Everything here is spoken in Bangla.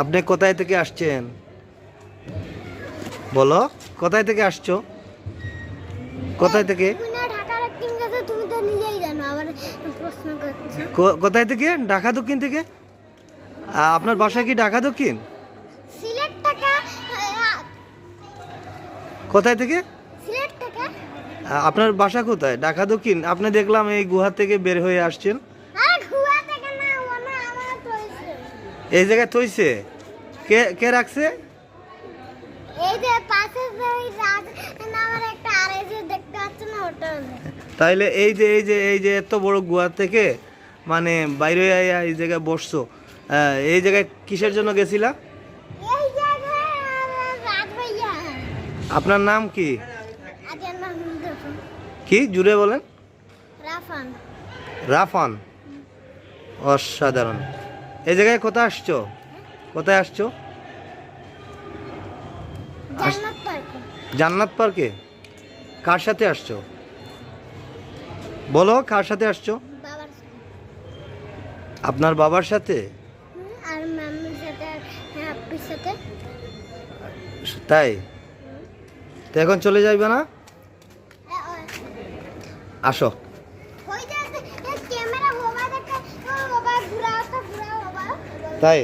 আপনি কোথায় থেকে আসছেন বলো? কোথায় থেকে আসছো? কোথায় থেকে? তুমি তো নিজেই জানো, আবার প্রশ্ন করছো। কোথায় থেকে? ঢাকা দক্ষিণ থেকে। আপনার বাসা কি ঢাকা দক্ষিণ? সিলেট থেকে। কোথায় থেকে? সিলেট থেকে। আপনার বাসা কোথায়? ঢাকা দক্ষিণ। আপনি দেখলাম এই গুহা থেকে বের হয়ে আসছেন। আর গুহা থেকে না, ওনা আমার তৈছে। এই জায়গায় থইছে? কে কে রাখছে? এই যে পাশে যে রাজ নামের একটা আরেজ দেখতে পাচ্ছ না, ওটা। তাইলে এই যে এত বড় গুহা থেকে মানে বাইরে আইয়া এই জায়গায় বসছো, এই জায়গায় কিসের জন্য গেছিলা? এই জায়গায় রাজ ভাইয়া। আপনার নাম কি? আজের নাম রাফান। কি জুড়ে বলেন? রাফান। রাফান। অসাধারণ। এই জায়গায় কোথায় আসছো? কোথায় আসছো? জান্নাত পার্কে। জান্নাত পার্কে। কার সাথে আসছো বলো? কার সাথে আসছো? বাবার সাথে। আপনার বাবার সাথে? আর মাম্মির সাথে আর আপ্পির সাথে। তাই? তো এখন চলে যাইবে না? আসো। ওই যে ক্যামেরা মোবাইল দেখে, ও বাবা ঘুরাও তো ঘুরাও বাবা। তাই?